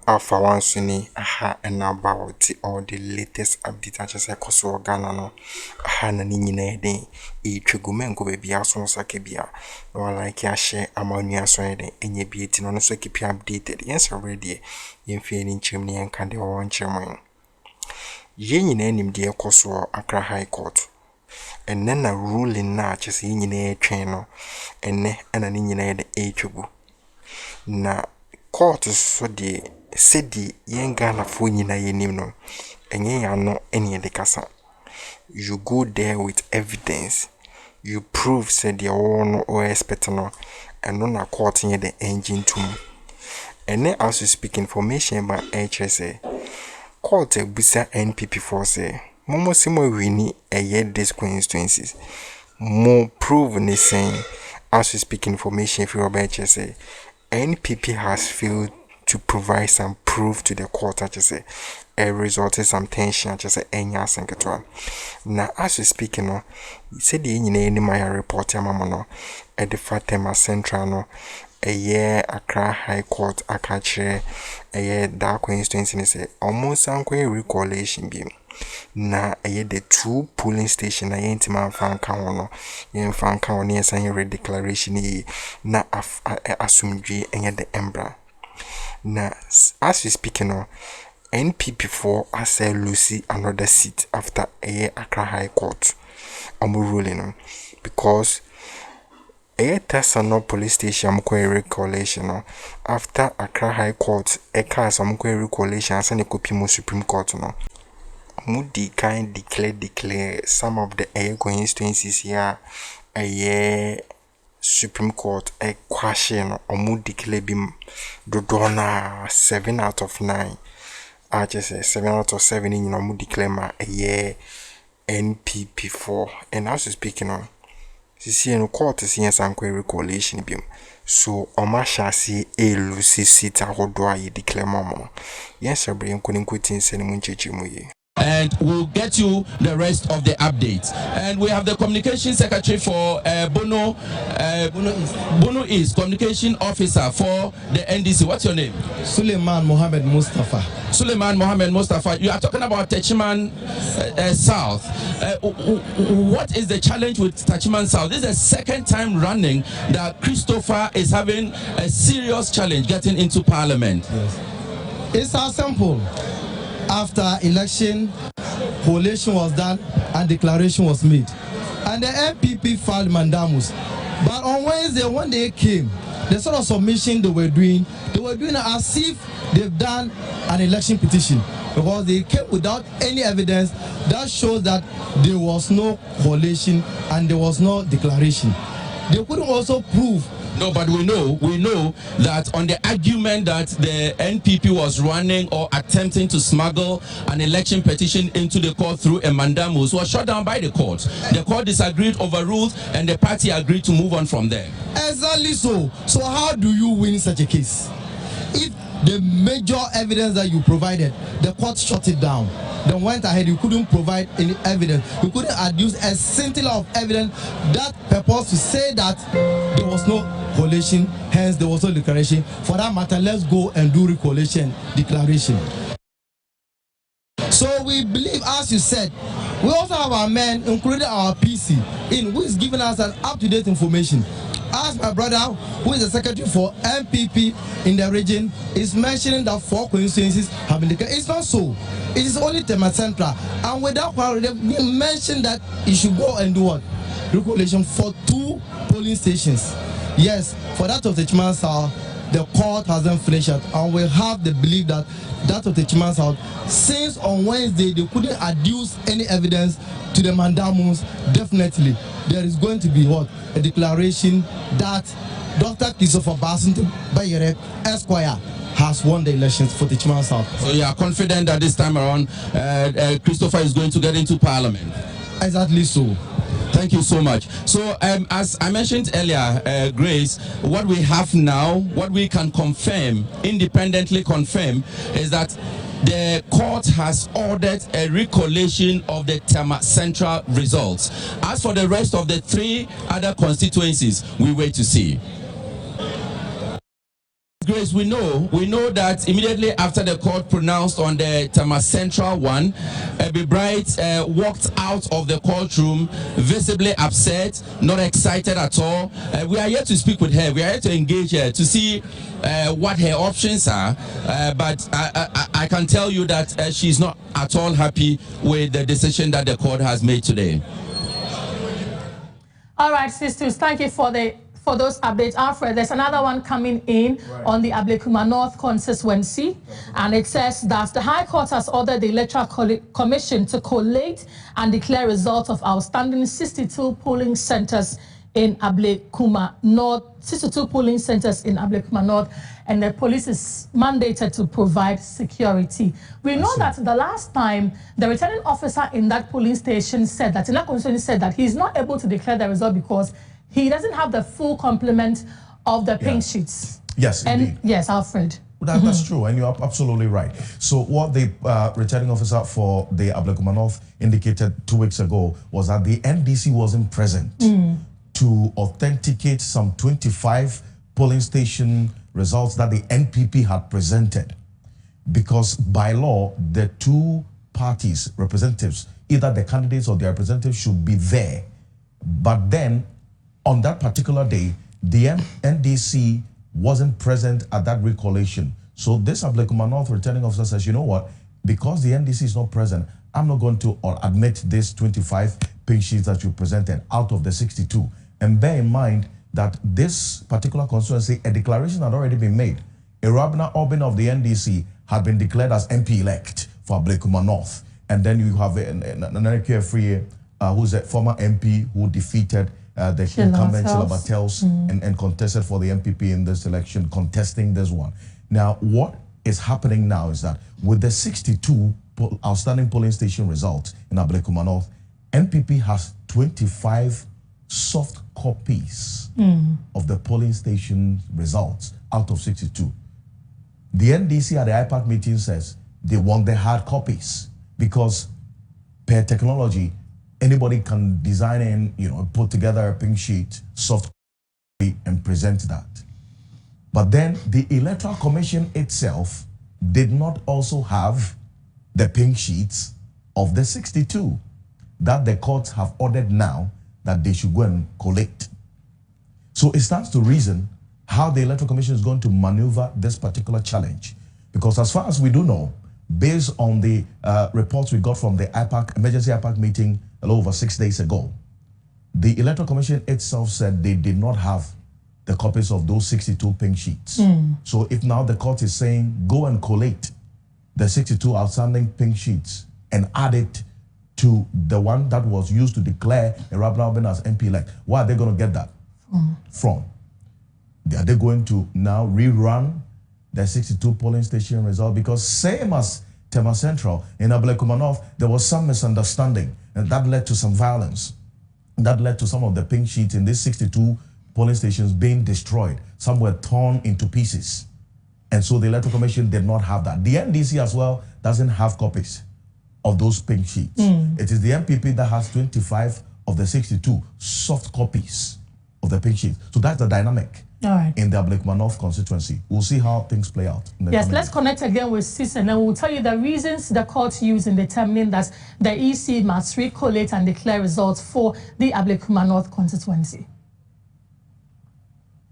Alpha OneTV aha and about all the latest updates I just koso Ghana no aha na ni nyina den e twegumenko baby aso sakebia no like ya share amanu aso den enye bi eti no so keep updated yes already yemfie ni nchim ni enka de wo nchim ye nyina nim de koso Accra High Court enne na ruling na chese nyina etwen no enne na ni nyina de etwegu na court so de sedi yen Ghana fo nyina yenim no enye ya no ene de kasa. You go there with evidence, you prove said your own or expect no and no na court nye the engine to me. And then as you speak information about HSA court busa NPP for say momo simo wini a year this constituencies more prove ni saying as you speak information if you about HSA NPP has failed to provide some proof to the court that say a result is some tension just say enya sanketwa na as we speak no said the nyina ni my report amamo no e de Tema Central no Accra High Court akache that constituency ni say almost anko recollation bi na the two polling station na yentima fanka hono yenfanka hono yesan declaration yi na asumdwe enye the embra na as we speak no NPP for asa Lucy another seat after Accra High Court ruling because Tasano police station amko recollation no after Accra High Court case amko recollation asa ne kopi mo Supreme Court no Moody kind declare some of the constituencies here Supreme Court question or mood declare bim dodona 7 out of 9. I just say 7 out of 7 in mood declare ma NPP 4 and as speaking on see no court is here some recollation bim so omasha see a lucy seat ahodo ye declare mama yes abrin konin kotin sene munchechimu ye. And we'll get you the rest of the updates. And we have the communication secretary for Bono is communication officer for the NDC. What's your name? Suleiman Mohammed Mustafa. Suleiman Mohammed Mustafa. You are talking about Tachiman South. What is the challenge with Tachiman South? This is the second time running that Christopher is having a serious challenge getting into parliament. Yes. It's as simple. After election, collation was done and declaration was made. And the NPP filed mandamus. But on Wednesday, when they came, the sort of submission they were doing as if they've done an election petition. Because they came without any evidence that shows that there was no collation and there was no declaration. They couldn't also prove. No, but we know that on the argument that the NPP was running or attempting to smuggle an election petition into the court through a mandamus was shut down by the court. The court disagreed, overruled, and the party agreed to move on from there. Exactly so. So how do you win such a case? If the major evidence that you provided, the court shut it down. Then went ahead, you couldn't provide any evidence. You couldn't adduce a scintilla of evidence that purports to say that there was no collation, hence there was no declaration. For that matter, let's go and do recollation declaration. So we believe, as you said, we also have our men, including our PC, who is giving us an up-to-date information. As my brother, who is the secretary for NPP in the region, is mentioning that 4 constituencies have been declared. It's not so. It is only Tema Central. And without they mentioned that you should go and do what? Recollation for 2 polling stations. Yes, for that of the Tachiman South, the court hasn't finished it, and we have the belief that that of the Tachiman South, since on Wednesday they couldn't adduce any evidence to the mandamus, definitely there is going to be what? A declaration that Dr. Christopher Basinto Bayere Esquire has won the elections for the Tachiman South. So you are confident that this time around Christopher is going to get into parliament? Exactly so. Thank you so much. So as I mentioned earlier, Grace, what we have now, what we can confirm, independently confirm, is that the court has ordered a recollation of the Tema Central results. As for the rest of the 3 other constituencies, we wait to see. Grace, we know that immediately after the court pronounced on the Tema Central one, Be Bright walked out of the courtroom visibly upset, not excited at all. We are here to speak with her. We are here to engage her to see what her options are. But I can tell you that she's not at all happy with the decision that the court has made today. All right, sisters, thank you for those updates. Alfred, there's another one coming in on the Kuma North constituency, and it says that the High Court has ordered the Electoral Commission to collate and declare results of outstanding 62 polling centers in Kuma North, 62 polling centers in Kuma North, and the police is mandated to provide security. We know that the last time the returning officer in that polling station said that, in that constituency said that he's not able to declare the result because he doesn't have the full complement of the pink sheets. Yes, indeed. And yes, Alfred. That's true, and you're absolutely right. So what the returning officer for the Kuma North indicated 2 weeks ago was that the NDC wasn't present to authenticate some 25 polling station results that the NPP had presented. Because by law, the two parties' representatives, either the candidates or their representatives, should be there. But then, on that particular day, the NDC wasn't present at that recollation. So this Kuma North returning officer says, you know what, because the NDC is not present, I'm not going to admit this 25 pink sheets that you presented out of the 62. And bear in mind that this particular constituency, a declaration had already been made. Irabna Orbin of the NDC had been declared as MP-elect for Kuma North. And then you have Naneke Free, who's a former MP who defeated the incumbent Sheila Bartels and contested for the MPP in this election, contesting this one. Now, what is happening now is that with the 62 outstanding polling station results in Kuma North, NPP has 25 soft copies of the polling station results out of 62. The NDC at the IPAC meeting says they want the hard copies because per technology, anybody can design and put together a pink sheet, soft copy, and present that. But then the Electoral Commission itself did not also have the pink sheets of the 62 that the courts have ordered now that they should go and collect. So it stands to reason how the Electoral Commission is going to maneuver this particular challenge. Because as far as we do know, based on the reports we got from the emergency IPAC meeting a little over 6 days ago, the Electoral Commission itself said they did not have the copies of those 62 pink sheets. So if now the court is saying, go and collate the 62 outstanding pink sheets and add it to the one that was used to declare Irabna Orbin as MP-elect, where are they going to get that from? Are they going to now rerun the 62 polling station result? Because same as Tema Central, in Kuma North, there was some misunderstanding, and that led to some violence. That led to some of the pink sheets in these 62 polling stations being destroyed. Some were torn into pieces. And so the Electoral Commission did not have that. The NDC as well doesn't have copies of those pink sheets. It is the MPP that has 25 of the 62 soft copies of the pink sheets. So that's the dynamic in the Kuma North constituency. We'll see how things play out. Yes, let's connect again with Sis, and then we'll tell you the reasons the court used in determining that the EC must recollate and declare results for the Kuma North constituency.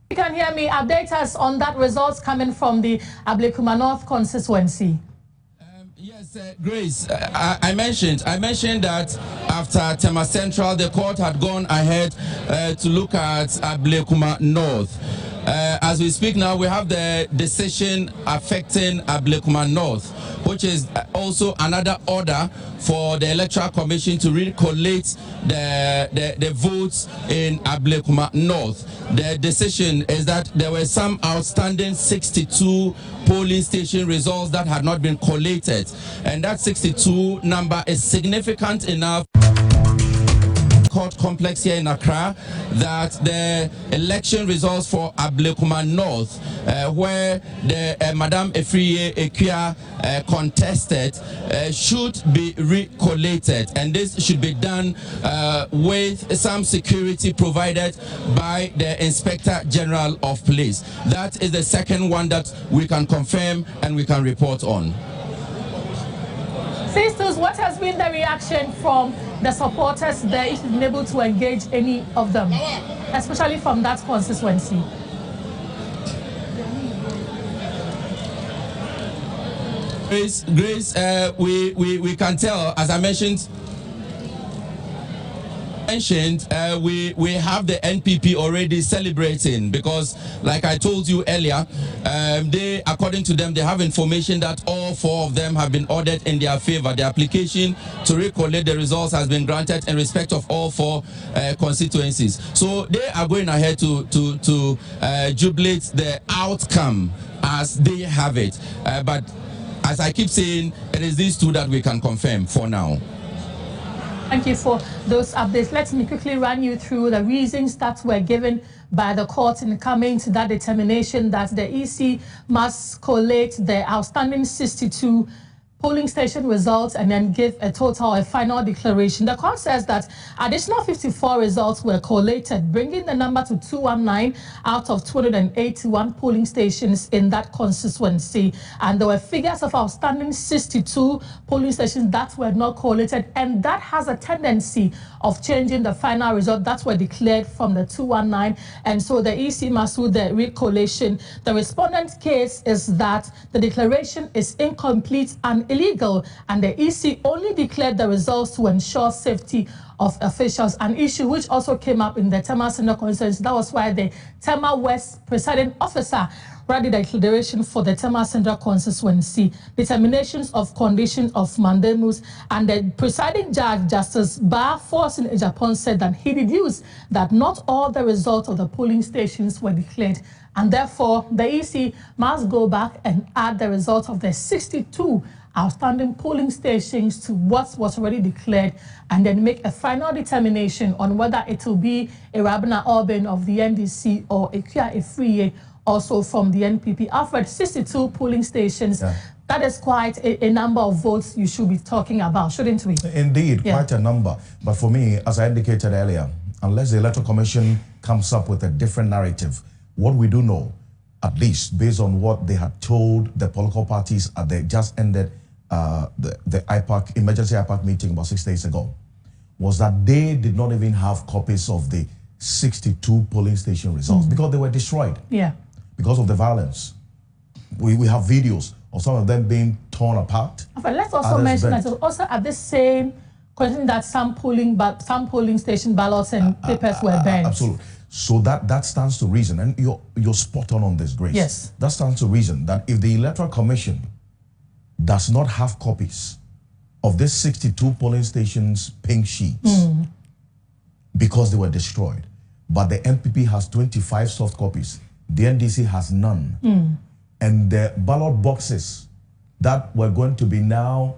You can hear me. Update us on that results coming from the Kuma North constituency. Yes, Grace, I mentioned that after Tema Central, the court had gone ahead to look at Kuma North. As we speak now, we have the decision affecting Kuma North, which is also another order for the Electoral Commission to recollate the votes in Kuma North. The decision is that there were some outstanding 62 polling station results that had not been collated, and that 62 number is significant enough court complex here in Accra that the election results for Kuma North, where the Madame Efriye Ekia contested, should be recollated, and this should be done with some security provided by the Inspector General of Police. That is the second one that we can confirm and we can report on. Sisters, what has been the reaction from the supporters there, if you've been able to engage any of them, especially from that constituency? Grace, we can tell, as I mentioned, we have the NPP already celebrating, because like I told you earlier, they, according to them, they have information that all 4 of them have been ordered in their favor. The application to recollect the results has been granted in respect of all 4 constituencies. So they are going ahead to jubilate the outcome as they have it. But as I keep saying, it is these 2 that we can confirm for now. Thank you for those updates. Let me quickly run you through the reasons that were given by the court in coming to that determination that the EC must collate the outstanding 62 polling station results and then give a final declaration. The court says that additional 54 results were collated, bringing the number to 219 out of 281 polling stations in that constituency. And there were figures of outstanding 62 polling stations that were not collated, and that has a tendency of changing the final result that were declared from the 219. And so the EC must do the recollation. The respondent's case is that the declaration is incomplete and illegal, and the EC only declared the results to ensure safety of officials, an issue which also came up in the Tema Central constituency. That was why the Tema West presiding officer read the declaration for the Tema Central constituency, determinations of conditions of mandamus, and the presiding judge, Justice Ba Forson Ejapon, said that he deduced that not all the results of the polling stations were declared, and therefore the EC must go back and add the results of the 62 outstanding polling stations to what was already declared, and then make a final determination on whether it will be a Rabina Orban of the NDC or a Kia Efriye also from the NPP. Alfred, 62 polling stations. Yeah. That is quite a number of votes you should be talking about, shouldn't we? Indeed, yeah. Quite a number. But for me, as I indicated earlier, unless the Electoral Commission comes up with a different narrative, what we do know, at least based on what they had told the political parties at the just ended the IPAC, emergency IPAC meeting about 6 days ago, was that they did not even have copies of the 62 polling station results because they were destroyed. Yeah. Because of the violence. We have videos of some of them being torn apart. But let's also mention that also at the same question that some polling station ballots and papers were burned. Absolutely. So that stands to reason, and you're spot on this, Grace. Yes. That stands to reason that if the Electoral Commission does not have copies of these 62 polling stations pink sheets because they were destroyed, but the NPP has 25 soft copies, the NDC has none, and the ballot boxes that were going to be now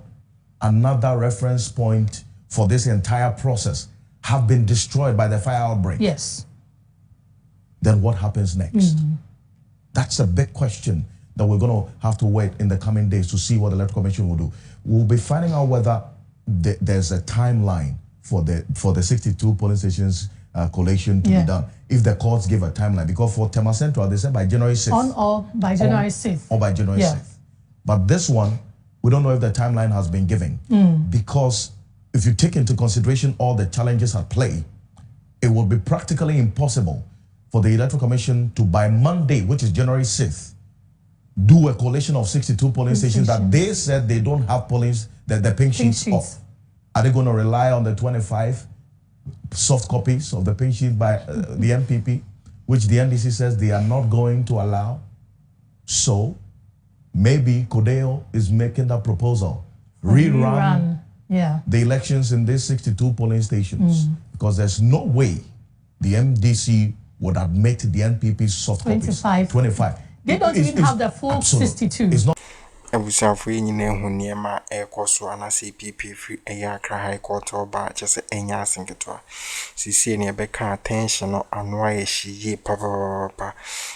another reference point for this entire process have been destroyed by the fire outbreak. Yes. Then what happens next? That's a big question that we're going to have to wait in the coming days to see what the Electoral Commission will do. We'll be finding out whether there's a timeline for the 62 polling stations collation to be done. If the courts give a timeline, because for Tema Central, they said by January 6th. On or by January 6th. Or by January 6th. But this one, we don't know if the timeline has been given. Because if you take into consideration all the challenges at play, it will be practically impossible for the Electoral Commission to, by Monday, which is January 6th, do a collation of 62 polling stations that they said they don't have the pink sheets of. Are they going to rely on the 25 soft copies of the pink sheet by the NPP, which the NDC says they are not going to allow? So maybe Codeo is making that proposal. Rerun the elections in these 62 polling stations, because there's no way the MDC would admit the NPP's soft copies. 25. They don't even have the full 62. It's not. Abusafo nyina hu niema ekoso anase PP free Accra High Court oba chese enya asenketo. Sisi ne beka attention no anwa ye hyiye papa.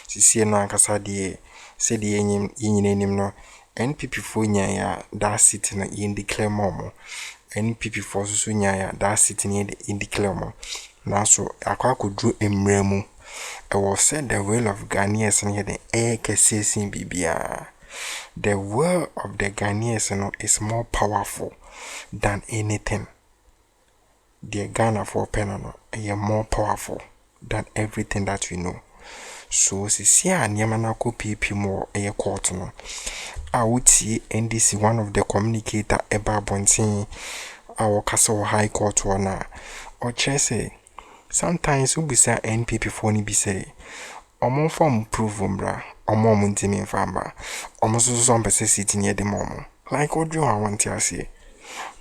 Sisi no ankasa de se de nyina enim no NPP fo nya ya that city na yin declare momo. NPP fo so nya ya that city ni yin declare mo. Na so akwa kodru emremu. I was said the will of Ghanaians and the Kesi in Bibia. The will of the Ghanaians is more powerful than anything. The Ghana for Penano is more powerful than everything that we know. So, see, I am PP more a court. No, I would see NDC one of the communicator about Bonsin, our Castle High Court or Chese. Sometimes we be say NPP phone be say omo form prove umbra omo muntimi mfamba omo so mpese city near the momo like ojo I want to say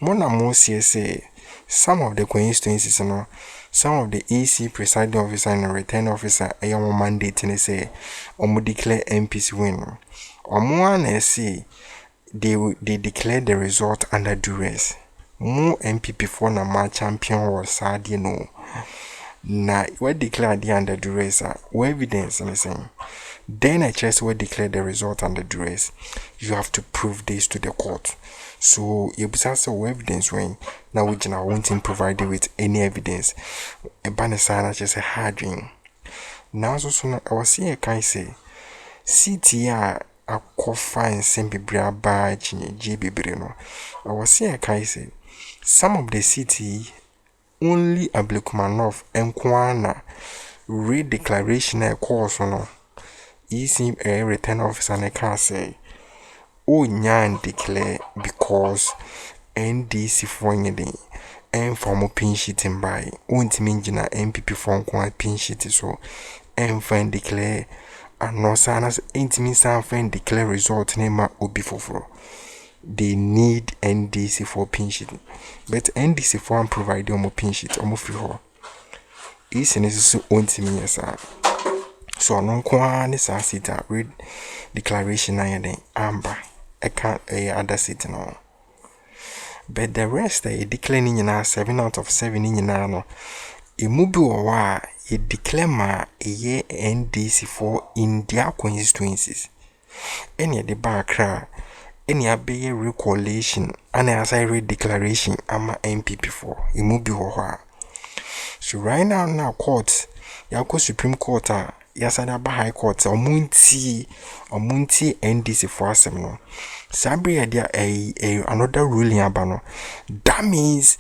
mona mo say some of the constituencies no some of the EC presiding officer and return officer ayo mandate ne say omo declare MPs win omo an say they declare the result under duress mo MPP for na ma champion was sad you know. Na we declare the under duress what evidence I'm saying then I just will declare the result under duress you have to prove this to the court so you besides evidence when now we won't provide you with any evidence a banner sign just a hard dream now so I was seeing a kind say CTR a coffee and semi bra badge GB brino I was seeing a kind say some of the city only Kuma North Nkwana read declaration a course no EC a return officer and can say oh nyan declare because NDC for anything and form pin sheeting by won't mean jina MPP for quite pin sheet so and find declare and no sanas ain't mean something declare result name obi for they need NDC for pin sheet. But NDC for and provide them pin sheet or free ho. Is so own to me as so no kwan sa sita read declaration na then amber I can't other city no. But the rest they declaring in 7 out of 7 in no. E mubi wa e declare ma ye NDC for in their constituencies. Any the backra any abeye recollation and as I read declaration ama NPP for imubi ho. So right now court yako Supreme Court yasada ba High Court omunti NDC for asem no sabre dia another ruling abano that means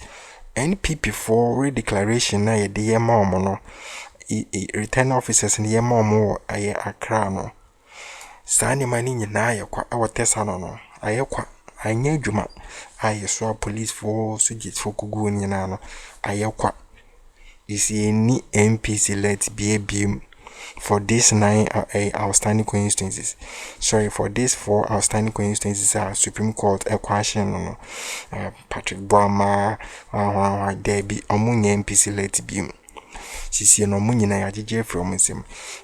NPP for read declaration na ye de ma omo no return officers ni ye ma omo aye Accra no sani mani nyina ye kwa awotesa no ayekwa anya adwuma ayeso police for sujet for kugu nyina no ayekwa isi ni MPs let be for this 9 outstanding constituencies sorry for this 4 outstanding constituencies Supreme Court equation no Patrick Brahma Debbie omunye MPs let be sisi no munyina ya jeje from nsem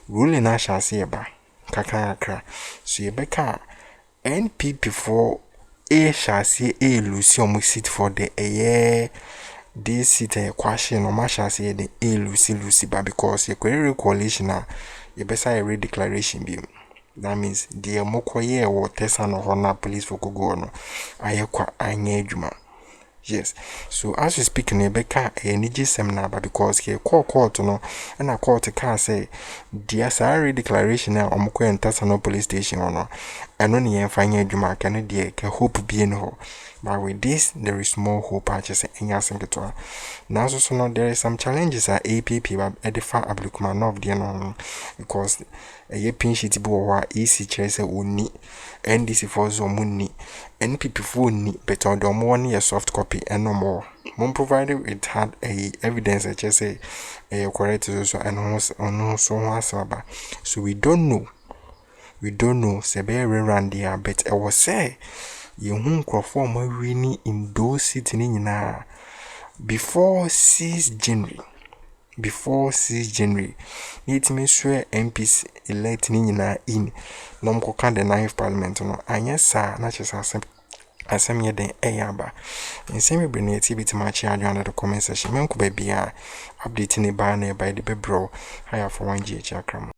ruling na shase eba kakra so yebeka NPP for a shasi a lucy seat for the year this seat a question or shasi the a lucy but because your query coalition you best I read declaration be that means the mokoye or tesan or honor police for go no ayekwa anyejuma. Yes, so as we speak in Rebecca, a niji seminar, but because he court no, and a court can say, dear Sari declaration now, Omko and Tassano police station or no, and only a fine Juma can dear hope be in ho. But with this, there is more hope purchase in Yasingator. Now, so no, there is some challenges at APP, but at the far Kuma North, because a ye pin sheet boa easy chase uni NDC for Zomuni. NPP for ni but on the one year soft copy and no more. Mon provided it had a evidence I just say a correct so and also so we don't know Sebere Randia but I was say you won't perform really in those sitting in before 6 January before 6 January. It may swear MPs elect Nina in Nomkokan the 9th Parliament. No, and yes, sir, not just asem ye den eyaba. Nsemi brene ti biti machi adwa the comment section. Menko baby update ne ba na by the bebro hire for 1 GH Akroma.